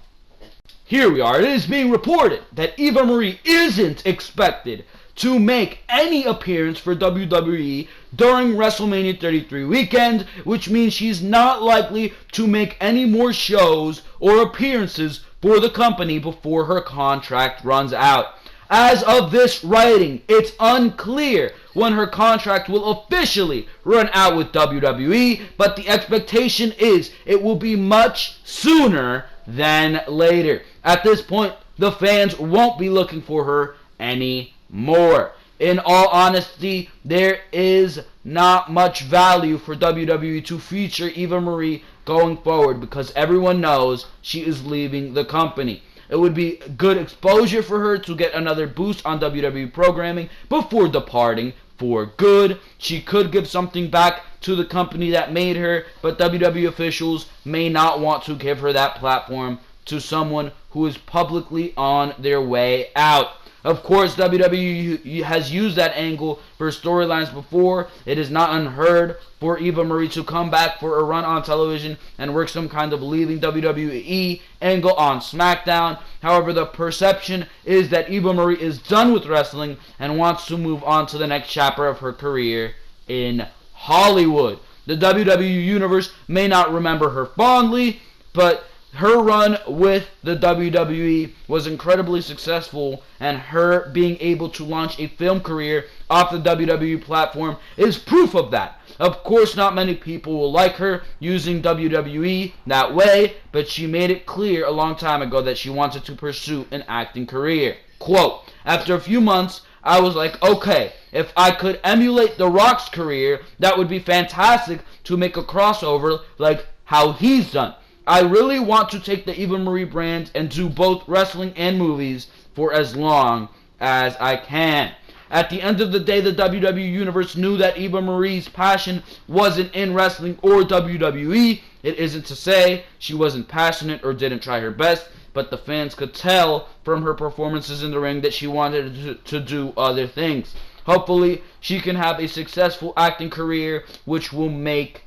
Here we are. It is being reported that Eva Marie isn't expected to make any appearance for WWE during WrestleMania 33 weekend, which means she's not likely to make any more shows or appearances for the company before her contract runs out. As of this writing, it's unclear when her contract will officially run out with WWE, but the expectation is it will be much sooner than later. At this point, the fans won't be looking for her anymore. In all honesty, there is not much value for WWE to feature Eva Marie going forward because everyone knows she is leaving the company. It would be good exposure for her to get another boost on WWE programming before departing for good. She could give something back to the company that made her, but WWE officials may not want to give her that platform to someone who is publicly on their way out. Of course, WWE has used that angle for storylines before. It is not unheard for Eva Marie to come back for a run on television and work some kind of leaving WWE angle on Smackdown. However, the perception is that Eva Marie is done with wrestling and wants to move on to the next chapter of her career in Hollywood. The WWE Universe may not remember her fondly, but her run with the WWE was incredibly successful, and her being able to launch a film career off the WWE platform is proof of that. Of course, not many people will like her using WWE that way, but she made it clear a long time ago that she wanted to pursue an acting career. Quote, "After a few months, I was like, okay, if I could emulate The Rock's career, that would be fantastic to make a crossover like how he's done. I really want to take the Eva Marie brand and do both wrestling and movies for as long as I can." At the end of the day, the WWE Universe knew that Eva Marie's passion wasn't in wrestling or WWE. It isn't to say she wasn't passionate or didn't try her best, but the fans could tell from her performances in the ring that she wanted to do other things. Hopefully, she can have a successful acting career, which will make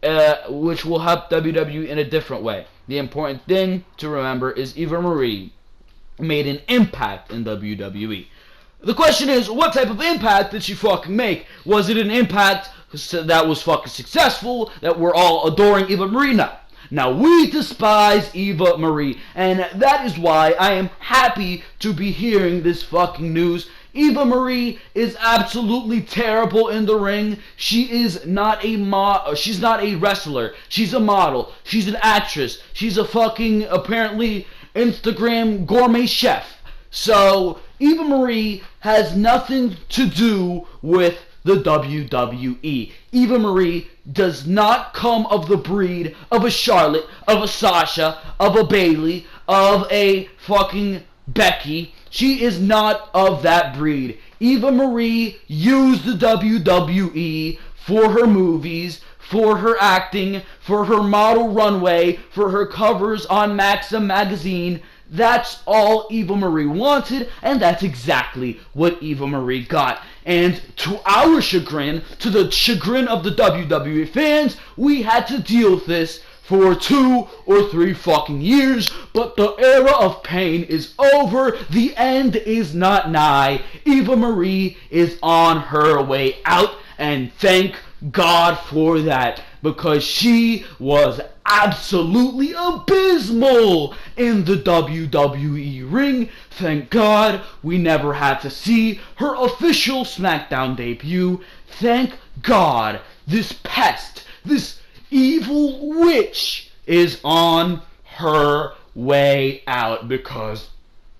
which will help WWE in a different way. The important thing to remember is Eva Marie made an impact in WWE. The question is, what type of impact did she fucking make? Was it an impact that was fucking successful, that we're all adoring Eva Marie? No. Now, we despise Eva Marie, and that is why I am happy to be hearing this fucking news. Eva Marie is absolutely terrible in the ring. She is not she's not a wrestler. She's a model. She's an actress. She's a fucking, apparently, Instagram gourmet chef. So, Eva Marie has nothing to do with the WWE. Eva Marie does not come of the breed of a Charlotte, of a Sasha, of a Bayley, of a fucking Becky. She is not of that breed. Eva Marie used the WWE for her movies, for her acting, for her model runway, for her covers on Maxim magazine. That's all Eva Marie wanted, and that's exactly what Eva Marie got. And to our chagrin, to the chagrin of the WWE fans, we had to deal with this for 2 or 3 fucking years, but the era of pain is over. The end is not nigh. Eva Marie is on her way out, and thank God for that, because she was absolutely abysmal in the WWE ring. Thank God we never had to see her official Smackdown debut. Thank God this pest, this evil witch, is on her way out, because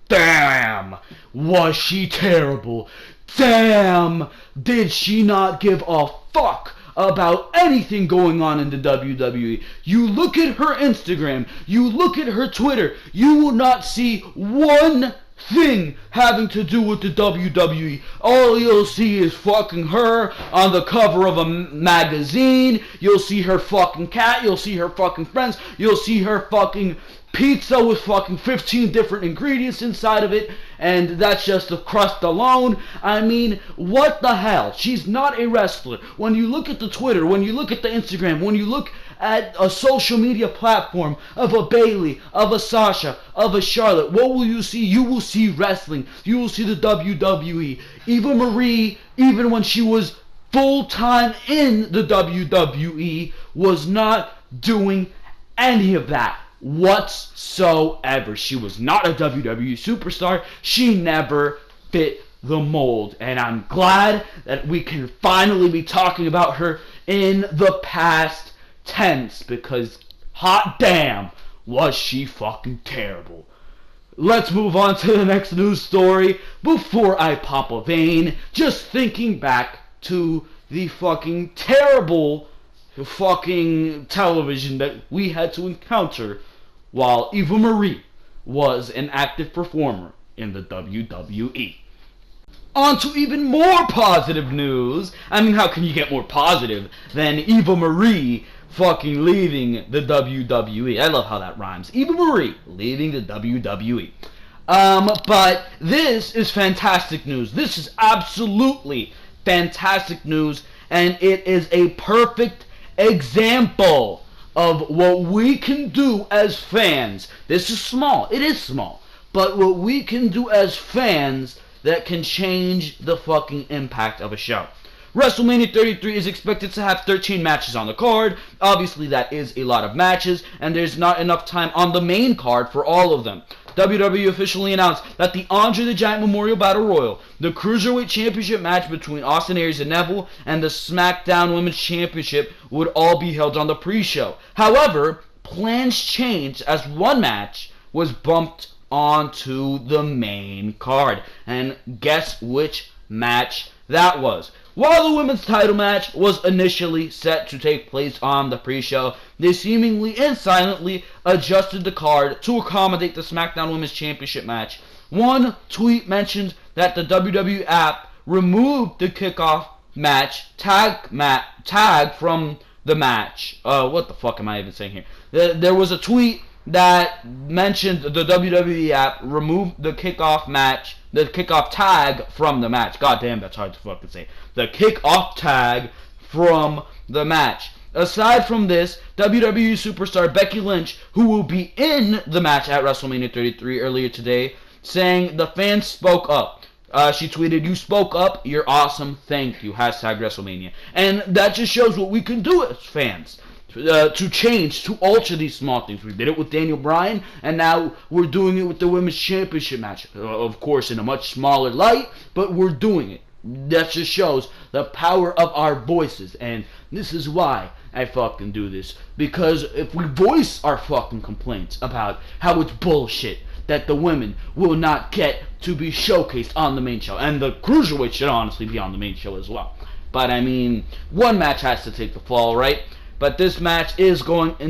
damn, was she terrible. Damn, did she not give a fuck about anything going on in the WWE. You look at her Instagram, you look at her Twitter, you will not see one thing having to do with the WWE. All you'll see is fucking her on the cover of a magazine. You'll see her fucking cat, you'll see her fucking friends, you'll see her fucking pizza with fucking 15 different ingredients inside of it, and that's just the crust alone. I mean, what the hell? She's not a wrestler. When you look at the Twitter, when you look at the Instagram, when you look at a social media platform of a Bayley, of a Sasha, of a Charlotte, what will you see? You will see wrestling. You will see the WWE. Eva Marie, even when she was full-time in the WWE, was not doing any of that whatsoever. She was not a WWE superstar. She never fit the mold, and I'm glad that we can finally be talking about her in the past tense, because hot damn was she fucking terrible. Let's move on to the next news story before I pop a vein, just thinking back to the fucking terrible fucking television that we had to encounter while Eva Marie was an active performer in the WWE. On to even more positive news. I mean, how can you get more positive than Eva Marie fucking leaving the WWE? I love how that rhymes. Eva Marie leaving the WWE. But this is fantastic news. This is absolutely fantastic news, and it is a perfect example of what we can do as fans. This is small. It is small. But what we can do as fans that can change the fucking impact of a show. WrestleMania 33 is expected to have 13 matches on the card. Obviously, that is a lot of matches, and there's not enough time on the main card for all of them. WWE officially announced that the Andre the Giant Memorial Battle Royal, the Cruiserweight Championship match between Austin Aries and Neville, and the SmackDown Women's Championship would all be held on the pre-show. However, plans changed as one match was bumped onto the main card. And guess which match that was? While the women's title match was initially set to take place on the pre-show, they seemingly and silently adjusted the card to accommodate the SmackDown Women's Championship match. One tweet mentioned that the WWE app removed the kickoff match tag from the match. What the fuck am I even saying here? There was a tweet that mentioned the WWE app removed the kickoff tag from the match. God damn, that's hard to fucking say. The kickoff tag from the match. Aside from this, WWE superstar Becky Lynch, who will be in the match at WrestleMania 33 earlier today, saying the fans spoke up. She tweeted, "You spoke up, you're awesome, thank you, hashtag WrestleMania." And that just shows what we can do as fans. To change, to alter these small things. We did it with Daniel Bryan, and now we're doing it with the Women's Championship match. Of course, in a much smaller light, but we're doing it. That just shows the power of our voices, and this is why I fucking do this. Because if we voice our fucking complaints about how it's bullshit that the women will not get to be showcased on the main show, and the Cruiserweight should honestly be on the main show as well. But I mean, one match has to take the fall, right? But this match is going to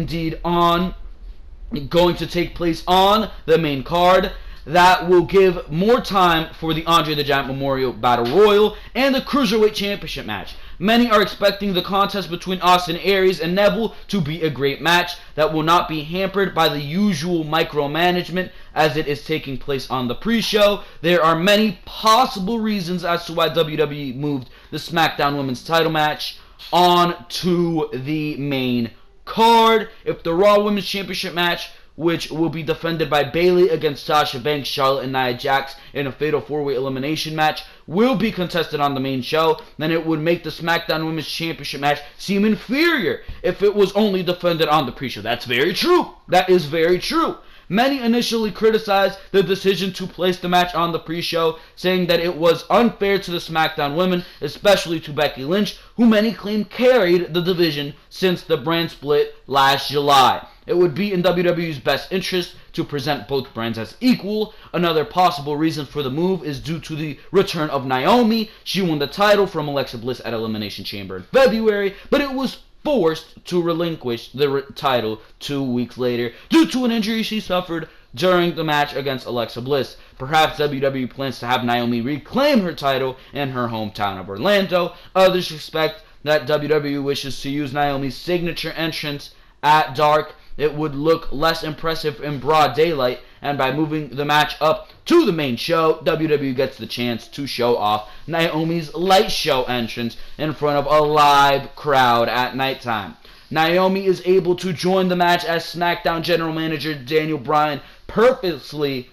take place on the main card. That will give more time for the Andre the Giant Memorial Battle Royal and the Cruiserweight Championship match. Many are expecting the contest between Austin Aries and Neville to be a great match that will not be hampered by the usual micromanagement as it is taking place on the pre-show. There are many possible reasons as to why WWE moved the SmackDown Women's title match on to the main card. If the Raw Women's Championship match, which will be defended by Bayley against Sasha Banks, Charlotte, and Nia Jax in a fatal 4-way elimination match, will be contested on the main show, then it would make the SmackDown Women's Championship match seem inferior if it was only defended on the pre-show. That's very true. That is very true. Many initially criticized the decision to place the match on the pre-show, saying that it was unfair to the SmackDown women, especially to Becky Lynch, who many claim carried the division since the brand split last July. It would be in WWE's best interest to present both brands as equal. Another possible reason for the move is due to the return of Naomi. She won the title from Alexa Bliss at Elimination Chamber in February, but it was forced to relinquish the title 2 weeks later due to an injury she suffered during the match against Alexa Bliss. Perhaps WWE plans to have Naomi reclaim her title in her hometown of Orlando. Others suspect that WWE wishes to use Naomi's signature entrance at Dark. It would look less impressive in broad daylight, and by moving the match up to the main show, WWE gets the chance to show off Naomi's light show entrance in front of a live crowd at nighttime. Naomi is able to join the match as SmackDown General Manager Daniel Bryan purposely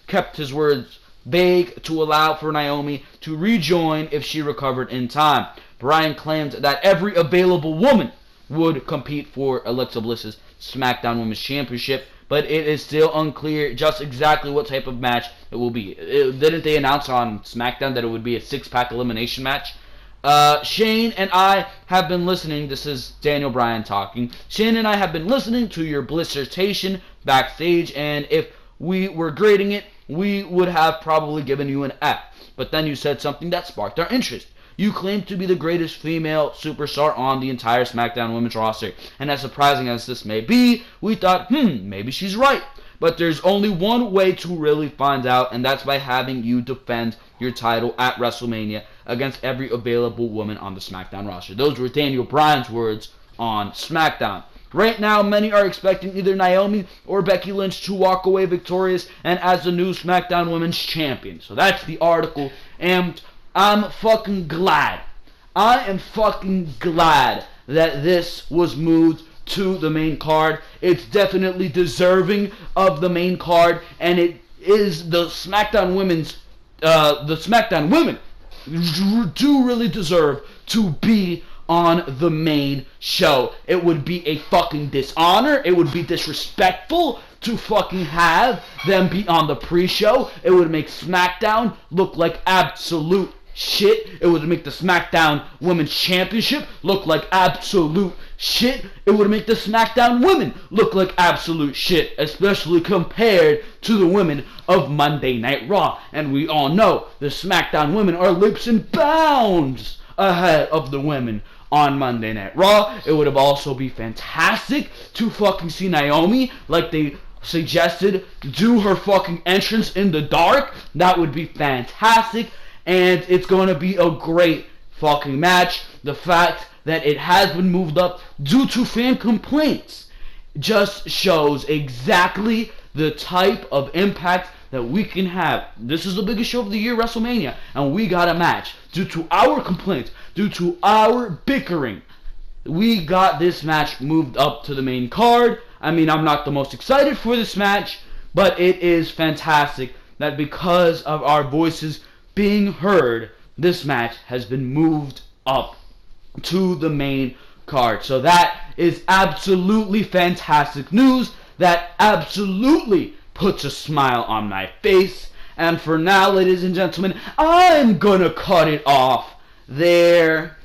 kept his words vague to allow for Naomi to rejoin if she recovered in time. Bryan claimed that every available woman would compete for Alexa Bliss's SmackDown Women's Championship, but it is still unclear just exactly what type of match it will be. Didn't they announce on SmackDown that it would be a 6-pack elimination match? Shane and I have been listening. This is Daniel Bryan talking. Shane and I have been listening to your Blissertation backstage, and if we were grading it, we would have probably given you an F. But then you said something that sparked our interest. You claim to be the greatest female superstar on the entire SmackDown Women's roster. And as surprising as this may be, we thought, maybe she's right. But there's only one way to really find out, and that's by having you defend your title at WrestleMania against every available woman on the SmackDown roster. Those were Daniel Bryan's words on SmackDown. Right now, many are expecting either Naomi or Becky Lynch to walk away victorious and as the new SmackDown Women's Champion. So that's the article, and I'm fucking glad. I am fucking glad that this was moved to the main card. It's definitely deserving of the main card, and it is the SmackDown women do really deserve to be on the main show. It would be a fucking dishonor. It would be disrespectful to fucking have them be on the pre-show. It would make SmackDown look like absolute shit. It would make the SmackDown Women's Championship look like absolute shit. It would make the SmackDown women look like absolute shit, especially compared to the women of Monday Night Raw. And we all know the SmackDown women are leaps and bounds ahead of the women on Monday Night Raw. It would have also be fantastic to fucking see Naomi, like they suggested, do her fucking entrance in the dark. That would be fantastic. And it's going to be a great fucking match. The fact that it has been moved up due to fan complaints just shows exactly the type of impact that we can have. This is the biggest show of the year, WrestleMania, and we got a match due to our complaints, due to our bickering. we got this match moved up to the main card. I mean, I'm not the most excited for this match, but it is fantastic that because of our voices being heard, this match has been moved up to the main card. So that is absolutely fantastic news. That absolutely puts a smile on my face. And for now, ladies and gentlemen, I'm gonna cut it off there.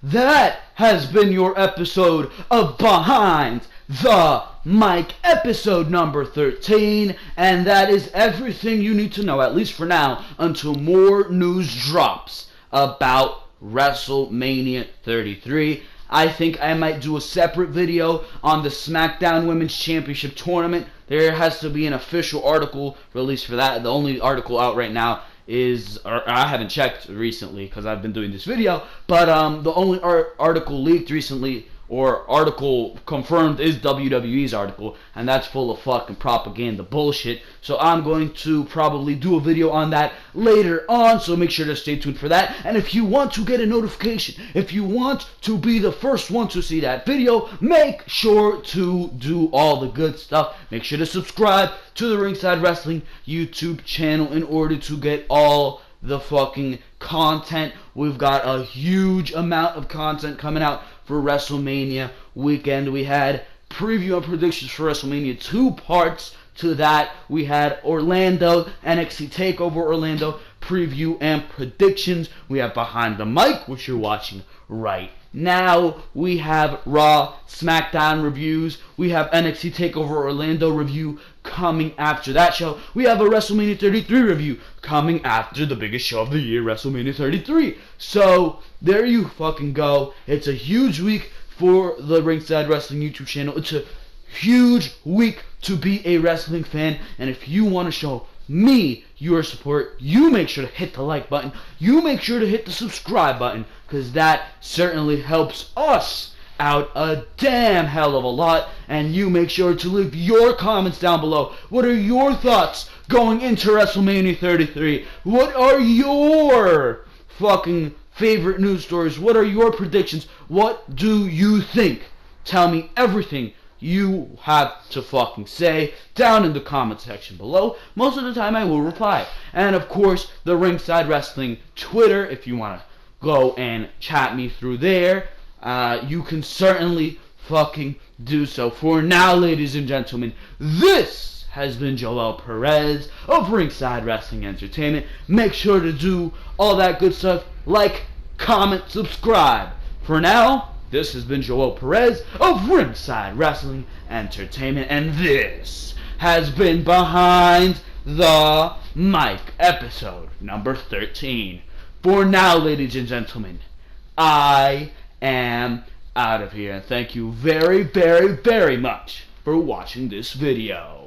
That has been your episode of Behind the Mic, episode number 13, and that is everything you need to know, at least for now, until more news drops about WrestleMania 33. I think I might do a separate video on the Smackdown Women's Championship Tournament. There has to be an official article released for that. The only article out right now is, or I haven't checked recently because I've been doing this video, but the only article leaked recently, or article confirmed, is WWE's article, and that's full of fucking propaganda bullshit. So I'm going to probably do a video on that later on, so make sure to stay tuned for that. And if you want to get a notification, if you want to be the first one to see that video, make sure to do all the good stuff. Make sure to subscribe to the Ringside Wrestling YouTube channel in order to get all the fucking content. We've got a huge amount of content coming out for WrestleMania weekend. We had preview and predictions for WrestleMania, 2 parts to that. We had Orlando, NXT TakeOver Orlando preview and predictions. We have Behind the Mic, which you're watching right now. We have Raw, SmackDown reviews. We have NXT TakeOver Orlando review coming after that show. We have a WrestleMania 33 review coming after the biggest show of the year, WrestleMania 33. So, there you fucking go. It's a huge week for the Ringside Wrestling YouTube channel. It's a huge week to be a wrestling fan. And if you want to show me your support, you make sure to hit the like button. You make sure to hit the subscribe button, because that certainly helps us out a damn hell of a lot. And you make sure to leave your comments down below. What are your thoughts going into WrestleMania 33? What are your fucking favorite news stories? What are your predictions? What do you think? Tell me everything you have to fucking say down in the comment section below. Most of the time I will reply. And of course, the Ringside Wrestling Twitter, if you want to go and chat me through there, you can certainly fucking do so. For now, ladies and gentlemen, this has been Joel Perez of Ringside Wrestling Entertainment. Make sure to do all that good stuff, like, comment, subscribe. For now, this has been Joel Perez of Ringside Wrestling Entertainment, and this has been Behind the Mic, episode number 13. For now, ladies and gentlemen, I am out of here. And thank you very, very, very much for watching this video.